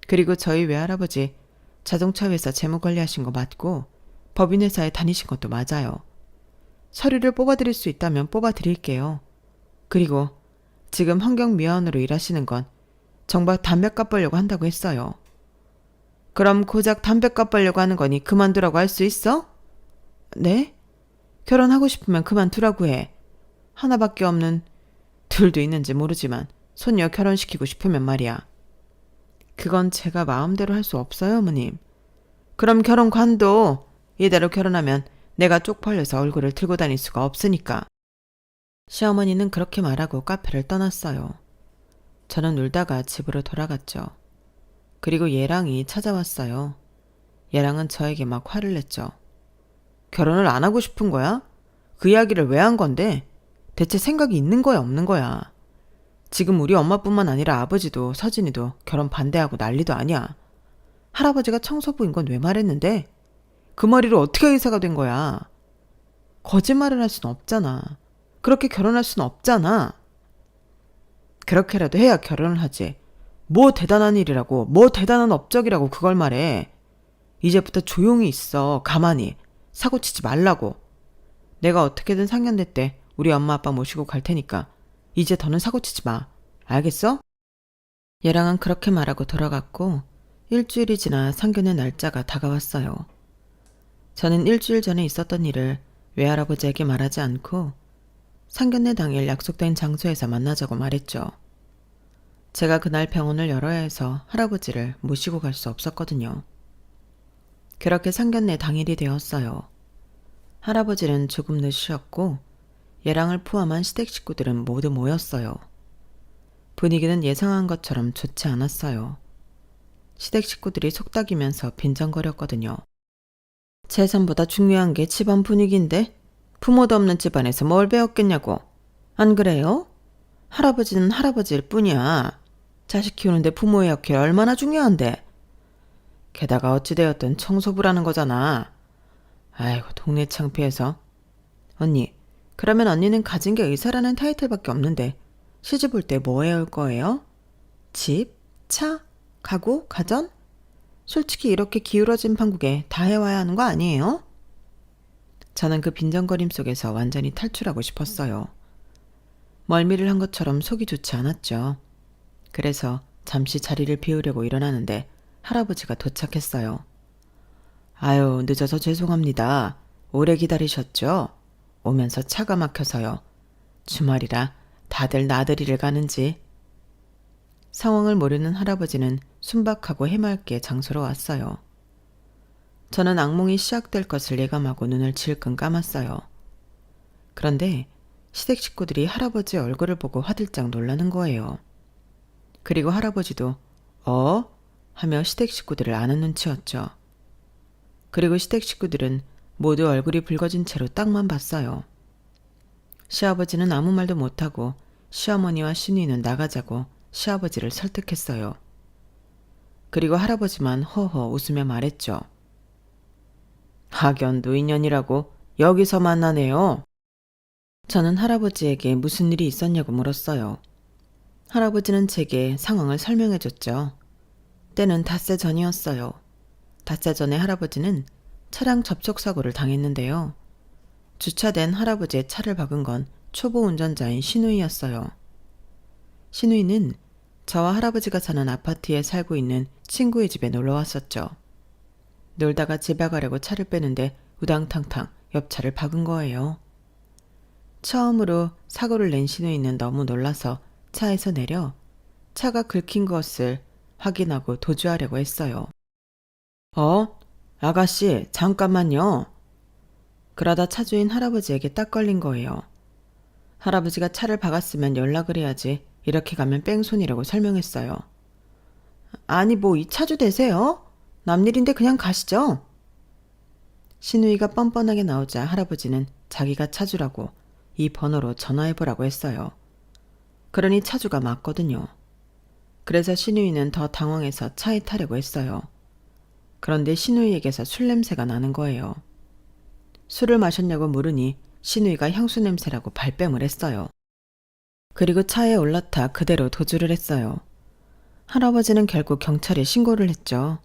그리고 저희 외할아버지 자동차 회사 재무관리하신 거 맞고 법인회사에 다니신 것도 맞아요. 서류를 뽑아드릴 수 있다면 뽑아드릴게요. 그리고 지금 환경미화원으로 일하시는 건 정말 담뱃값 벌려고 한다고 했어요. 그럼 고작 담뱃값 벌려고 하는 거니 그만두라고 할 수 있어? 네? 결혼하고 싶으면 그만두라고 해. 하나밖에 없는, 둘도 있는지 모르지만 손녀 결혼시키고 싶으면 말이야. 그건 제가 마음대로 할 수 없어요, 어머님. 그럼 결혼 관둬. 이대로 결혼하면 내가 쪽팔려서 얼굴을 들고 다닐 수가 없으니까. 시어머니는 그렇게 말하고 카페를 떠났어요. 저는 울다가 집으로 돌아갔죠. 그리고 예랑이 찾아왔어요. 예랑은 저에게 막 화를 냈죠. 결혼을 안 하고 싶은 거야? 그 이야기를 왜 한 건데? 대체 생각이 있는 거야, 없는 거야? 지금 우리 엄마뿐만 아니라 아버지도 서진이도 결혼 반대하고 난리도 아니야. 할아버지가 청소부인 건 왜 말했는데? 그 머리로 어떻게 의사가 된 거야? 거짓말을 할 수는 없잖아. 그렇게 결혼할 수는 없잖아. 그렇게라도 해야 결혼을 하지. 뭐 대단한 일이라고, 뭐 대단한 업적이라고 그걸 말해. 이제부터 조용히 있어. 가만히. 사고치지 말라고. 내가 어떻게든 상견례 때 우리 엄마 아빠 모시고 갈 테니까 이제 더는 사고치지 마. 알겠어? 얘랑은 그렇게 말하고 돌아갔고 일주일이 지나 상견례 날짜가 다가왔어요. 저는 일주일 전에 있었던 일을 외할아버지에게 말하지 않고 상견례 당일 약속된 장소에서 만나자고 말했죠. 제가 그날 병원을 열어야 해서 할아버지를 모시고 갈 수 없었거든요. 그렇게 상견례 당일이 되었어요. 할아버지는 조금 늦으셨고 예랑을 포함한 시댁 식구들은 모두 모였어요. 분위기는 예상한 것처럼 좋지 않았어요. 시댁 식구들이 속닥이면서 빈정거렸거든요. 재산보다 중요한 게 집안 분위기인데 부모도 없는 집안에서 뭘 배웠겠냐고. 안 그래요? 할아버지는 할아버지일 뿐이야. 자식 키우는데 부모의 역할이 얼마나 중요한데. 게다가 어찌되었든 청소부라는 거잖아. 아이고 동네 창피해서. 언니, 그러면 언니는 가진 게 의사라는 타이틀밖에 없는데 시집 올 때 뭐 해올 거예요? 집? 차? 가구? 가전? 솔직히 이렇게 기울어진 판국에 다 해와야 하는 거 아니에요? 저는 그 빈정거림 속에서 완전히 탈출하고 싶었어요. 멀미를 한 것처럼 속이 좋지 않았죠. 그래서 잠시 자리를 비우려고 일어나는데 할아버지가 도착했어요. 아유, 늦어서 죄송합니다. 오래 기다리셨죠? 오면서 차가 막혀서요. 주말이라 다들 나들이를 가는지. 상황을 모르는 할아버지는 순박하고 해맑게 장소로 왔어요. 저는 악몽이 시작될 것을 예감하고 눈을 질끈 감았어요. 그런데 시댁 식구들이 할아버지의 얼굴을 보고 화들짝 놀라는 거예요. 그리고 할아버지도 어? 하며 시댁 식구들을 아는 눈치였죠. 그리고 시댁 식구들은 모두 얼굴이 붉어진 채로 딱만 봤어요. 시아버지는 아무 말도 못하고 시어머니와 시누이는 나가자고 시아버지를 설득했어요. 그리고 할아버지만 허허 웃으며 말했죠. 학연도 인연이라고 여기서 만나네요. 저는 할아버지에게 무슨 일이 있었냐고 물었어요. 할아버지는 제게 상황을 설명해줬죠. 때는 닷새 전이었어요. 닷새 전에 할아버지는 차량 접촉사고를 당했는데요. 주차된 할아버지의 차를 박은 건 초보 운전자인 시누이였어요. 시누이는 저와 할아버지가 사는 아파트에 살고 있는 친구의 집에 놀러 왔었죠. 놀다가 집에 가려고 차를 빼는데 우당탕탕 옆차를 박은 거예요. 처음으로 사고를 낸 시누이는 너무 놀라서 차에서 내려 차가 긁힌 것을 확인하고 도주하려고 했어요. 아가씨, 잠깐만요. 그러다 차주인 할아버지에게 딱 걸린 거예요. 할아버지가 차를 박았으면 연락을 해야지 이렇게 가면 뺑소니라고 설명했어요. 아니 뭐 이 차주 되세요? 남일인데 그냥 가시죠. 시누이가 뻔뻔하게 나오자 할아버지는 자기가 차주라고 이 번호로 전화해보라고 했어요. 그러니 차주가 맞거든요. 그래서 시누이는 더 당황해서 차에 타려고 했어요. 그런데 시누이에게서 술 냄새가 나는 거예요. 술을 마셨냐고 물으니 시누이가 향수 냄새라고 발뺌을 했어요. 그리고 차에 올라타 그대로 도주를 했어요. 할아버지는 결국 경찰에 신고를 했죠.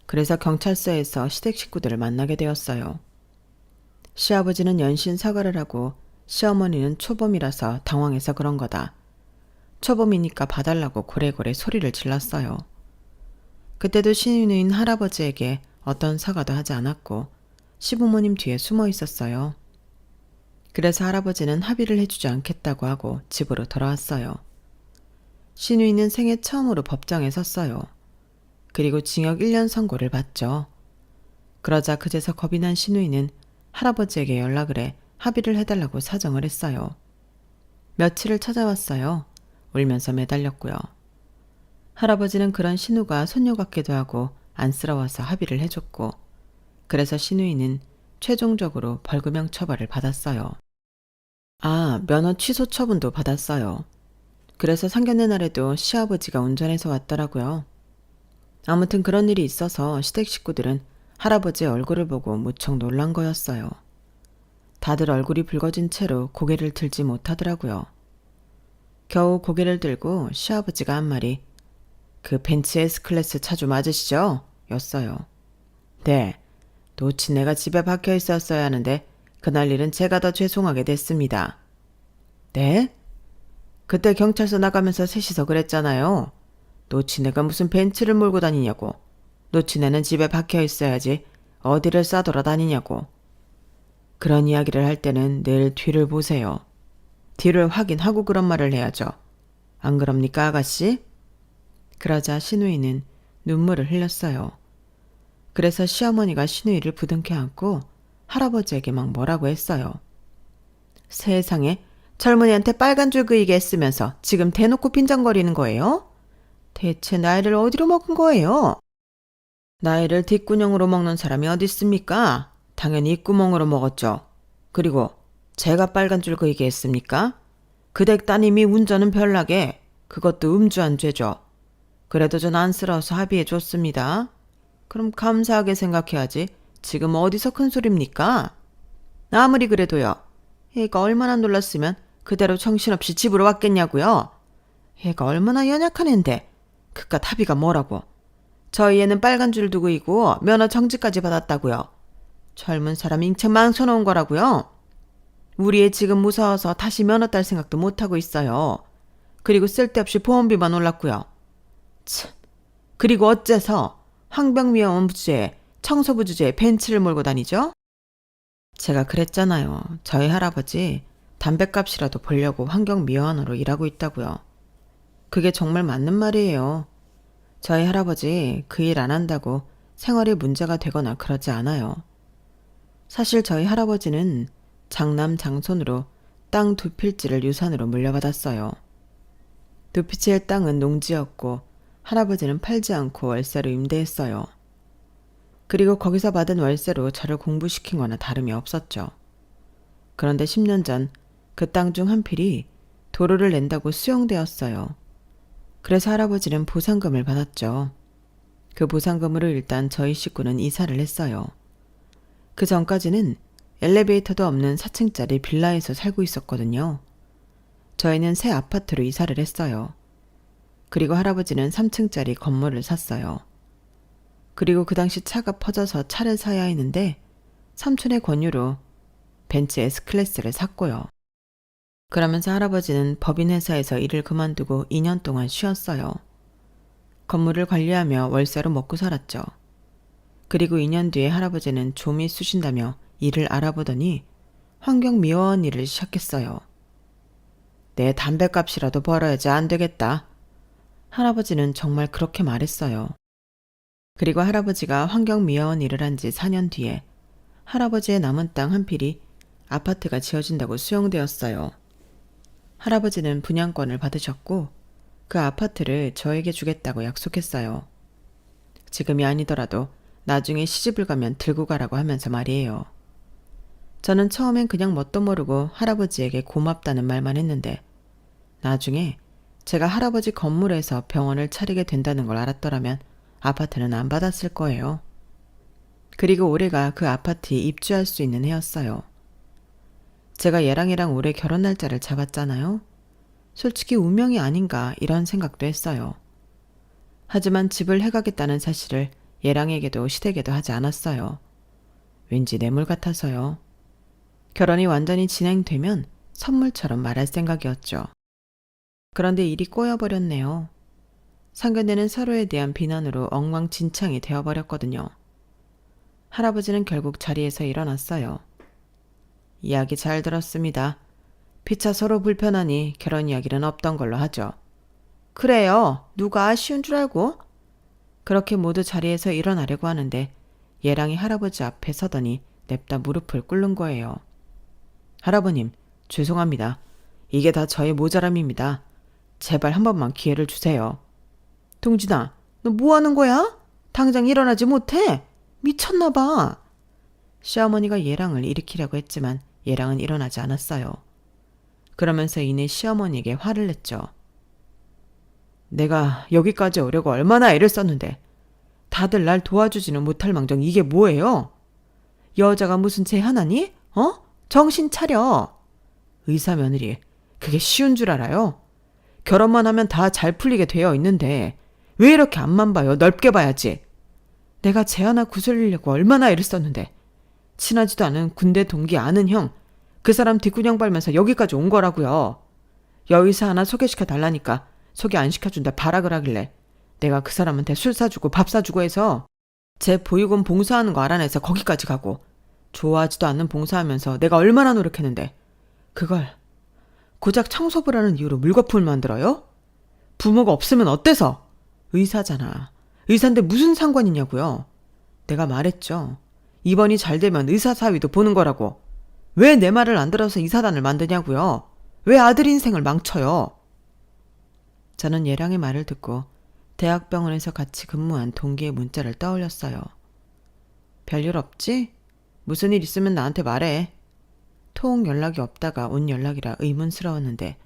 그래서 경찰서에서 시댁 식구들을 만나게 되었어요. 시아버지는 연신 사과를 하고 시어머니는 초범이라서 당황해서 그런 거다. 초범이니까 봐달라고 고래고래 소리를 질렀어요. 그때도 시누이는 할아버지에게 어떤 사과도 하지 않았고 시부모님 뒤에 숨어 있었어요. 그래서 할아버지는 합의를 해주지 않겠다고 하고 집으로 돌아왔어요. 시누이는 생애 처음으로 법정에 섰어요. 그리고 징역 1년 선고를 받죠. 그러자 그제서 겁이 난 시누이는 할아버지에게 연락을 해 합의를 해달라고 사정을 했어요. 며칠을 찾아왔어요. 울면서 매달렸고요. 할아버지는 그런 신우가 손녀 같기도 하고 안쓰러워서 합의를 해줬고, 그래서 시누이는 최종적으로 벌금형 처벌을 받았어요. 면허 취소 처분도 받았어요. 그래서 상견례 날에도 시아버지가 운전해서 왔더라고요. 아무튼 그런 일이 있어서 시댁 식구들은 할아버지의 얼굴을 보고 무척 놀란 거였어요. 다들 얼굴이 붉어진 채로 고개를 들지 못하더라고요. 겨우 고개를 들고 시아버지가 한 말이 그 벤츠 S클래스 차주 맞으시죠? 였어요. 네, 놓친 애가 집에 박혀 있었어야 하는데 그날 일은 제가 더 죄송하게 됐습니다. 네? 그때 경찰서 나가면서 셋이서 그랬잖아요. 놓친 애가 무슨 벤츠를 몰고 다니냐고. 놓친 애는 집에 박혀 있어야지 어디를 싸돌아다니냐고. 그런 이야기를 할 때는 늘 뒤를 보세요. 뒤를 확인하고 그런 말을 해야죠. 안 그럽니까, 아가씨? 그러자 시누이는 눈물을 흘렸어요. 그래서 시어머니가 시누이를 부둥켜 안고 할아버지에게 막 뭐라고 했어요. 세상에 젊은이한테 빨간 줄 그이게 했으면서 지금 대놓고 빈정거리는 거예요? 대체 나이를 어디로 먹은 거예요? 나이를 뒷구녕으로 먹는 사람이 어디 있습니까? 당연히 입구멍으로 먹었죠. 그리고 제가 빨간 줄 그이게 했습니까? 그댁 따님이 운전은 별나게 그것도 음주한 죄죠. 그래도 전 안쓰러워서 합의해 줬습니다. 그럼 감사하게 생각해야지. 지금 어디서 큰 소리입니까? 아무리 그래도요. 얘가 얼마나 놀랐으면 그대로 정신없이 집으로 왔겠냐고요. 얘가 얼마나 연약한 앤데 그깟 합의가 뭐라고. 저희 애는 빨간 줄 두고 있고 면허 정지까지 받았다고요. 젊은 사람 인체 망쳐놓은 거라고요. 우리 애 지금 무서워서 다시 면허 딸 생각도 못하고 있어요. 그리고 쓸데없이 보험비만 올랐고요. 참, 그리고 어째서 황병위험 부주에 청소부 주제에 벤츠를 몰고 다니죠? 제가 그랬잖아요. 저희 할아버지 담뱃값이라도 벌려고 환경미화원으로 일하고 있다고요. 그게 정말 맞는 말이에요. 저희 할아버지 그 일 안 한다고 생활에 문제가 되거나 그러지 않아요. 사실 저희 할아버지는 장남 장손으로 땅 2필지를 유산으로 물려받았어요. 2피치의 땅은 농지였고 할아버지는 팔지 않고 월세로 임대했어요. 그리고 거기서 받은 월세로 저를 공부시킨 거나 다름이 없었죠. 그런데 10년 전 그 땅 중 한 필이 도로를 낸다고 수용되었어요. 그래서 할아버지는 보상금을 받았죠. 그 보상금으로 일단 저희 식구는 이사를 했어요. 그 전까지는 엘리베이터도 없는 4층짜리 빌라에서 살고 있었거든요. 저희는 새 아파트로 이사를 했어요. 그리고 할아버지는 3층짜리 건물을 샀어요. 그리고 그 당시 차가 퍼져서 차를 사야 했는데 삼촌의 권유로 벤츠 S클래스를 샀고요. 그러면서 할아버지는 법인회사에서 일을 그만두고 2년 동안 쉬었어요. 건물을 관리하며 월세로 먹고 살았죠. 그리고 2년 뒤에 할아버지는 좀이 쑤신다며 일을 알아보더니 환경미화원 일을 시작했어요. 내 담뱃값이라도 벌어야지 안 되겠다. 할아버지는 정말 그렇게 말했어요. 그리고 할아버지가 환경미화원 일을 한 지 4년 뒤에 할아버지의 남은 땅 한 필이 아파트가 지어진다고 수용되었어요. 할아버지는 분양권을 받으셨고 그 아파트를 저에게 주겠다고 약속했어요. 지금이 아니더라도 나중에 시집을 가면 들고 가라고 하면서 말이에요. 저는 처음엔 그냥 뭣도 모르고 할아버지에게 고맙다는 말만 했는데 나중에 제가 할아버지 건물에서 병원을 차리게 된다는 걸 알았더라면 아파트는 안 받았을 거예요. 그리고 올해가 그 아파트에 입주할 수 있는 해였어요. 제가 얘랑이랑 올해 결혼 날짜를 잡았잖아요. 솔직히 운명이 아닌가 이런 생각도 했어요. 하지만 집을 해가겠다는 사실을 얘랑에게도 시댁에도 하지 않았어요. 왠지 뇌물 같아서요. 결혼이 완전히 진행되면 선물처럼 말할 생각이었죠. 그런데 일이 꼬여버렸네요. 상견례는 서로에 대한 비난으로 엉망진창이 되어버렸거든요. 할아버지는 결국 자리에서 일어났어요. 이야기 잘 들었습니다. 피차 서로 불편하니 결혼 이야기는 없던 걸로 하죠. 그래요. 누가 아쉬운 줄 알고? 그렇게 모두 자리에서 일어나려고 하는데 얘랑이 할아버지 앞에 서더니 냅다 무릎을 꿇는 거예요. 할아버님, 죄송합니다. 이게 다 저의 모자람입니다. 제발 한 번만 기회를 주세요. 동진아, 너 뭐 하는 거야? 당장 일어나지 못해? 미쳤나 봐. 시어머니가 얘랑을 일으키려고 했지만 얘랑은 일어나지 않았어요. 그러면서 이내 시어머니에게 화를 냈죠. 내가 여기까지 오려고 얼마나 애를 썼는데 다들 날 도와주지는 못할 망정 이게 뭐예요? 여자가 무슨 죄 하나니? 정신 차려. 의사 며느리, 그게 쉬운 줄 알아요? 결혼만 하면 다 잘 풀리게 되어 있는데 왜 이렇게 앞만 봐요? 넓게 봐야지. 내가 쟤 하나 구슬리려고 얼마나 애를 썼는데 친하지도 않은 군대 동기 아는 형, 그 사람 뒷구녕 빨면서 여기까지 온 거라고요. 여의사 하나 소개시켜 달라니까 소개 안 시켜준다 발악을 하길래 내가 그 사람한테 술 사주고 밥 사주고 해서 제 보육원 봉사하는 거 알아내서 거기까지 가고 좋아하지도 않는 봉사하면서 내가 얼마나 노력했는데 그걸 고작 청소부를 하는 이유로 물거품을 만들어요? 부모가 없으면 어때서? 의사잖아. 의사인데 무슨 상관이냐고요. 내가 말했죠. 이번이 잘 되면 의사 사위도 보는 거라고. 왜 내 말을 안 들어서 이사단을 만드냐고요. 왜 아들 인생을 망쳐요. 저는 얘랑의 말을 듣고 대학병원에서 같이 근무한 동기의 문자를 떠올렸어요. 별일 없지? 무슨 일 있으면 나한테 말해. 통 연락이 없다가 온 연락이라 의문스러웠는데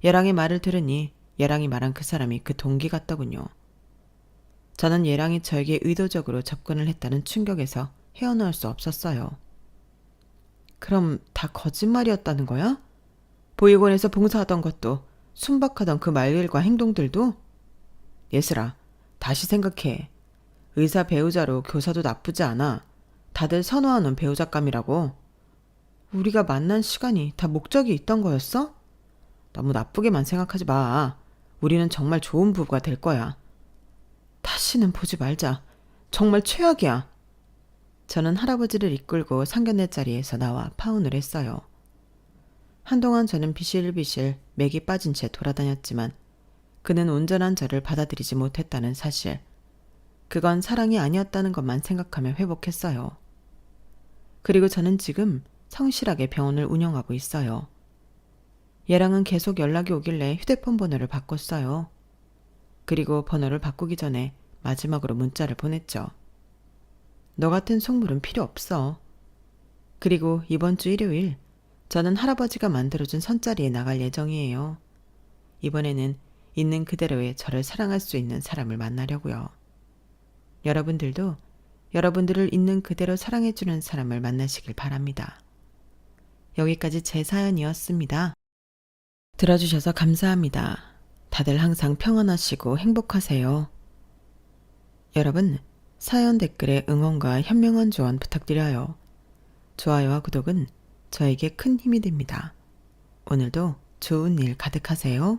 얘랑의 말을 들으니 얘랑이 말한 그 사람이 그 동기 같더군요. 저는 얘랑이 저에게 의도적으로 접근을 했다는 충격에서 헤어나올 수 없었어요. 그럼 다 거짓말이었다는 거야? 보육원에서 봉사하던 것도 순박하던 그 말들과 행동들도? 예슬아, 다시 생각해. 의사 배우자로 교사도 나쁘지 않아. 다들 선호하는 배우자감이라고. 우리가 만난 시간이 다 목적이 있던 거였어? 너무 나쁘게만 생각하지 마. 우리는 정말 좋은 부부가 될 거야. 다시는 보지 말자. 정말 최악이야. 저는 할아버지를 이끌고 상견례 자리에서 나와 파혼을 했어요. 한동안 저는 비실비실 맥이 빠진 채 돌아다녔지만 그는 온전한 저를 받아들이지 못했다는 사실, 그건 사랑이 아니었다는 것만 생각하며 회복했어요. 그리고 저는 지금 성실하게 병원을 운영하고 있어요. 얘랑은 계속 연락이 오길래 휴대폰 번호를 바꿨어요. 그리고 번호를 바꾸기 전에 마지막으로 문자를 보냈죠. 너 같은 속물은 필요 없어. 그리고 이번 주 일요일 저는 할아버지가 만들어준 선자리에 나갈 예정이에요. 이번에는 있는 그대로의 저를 사랑할 수 있는 사람을 만나려고요. 여러분들도 여러분들을 있는 그대로 사랑해주는 사람을 만나시길 바랍니다. 여기까지 제 사연이었습니다. 들어주셔서 감사합니다. 다들 항상 평안하시고 행복하세요. 여러분, 사연 댓글에 응원과 현명한 조언 부탁드려요. 좋아요와 구독은 저에게 큰 힘이 됩니다. 오늘도 좋은 일 가득하세요.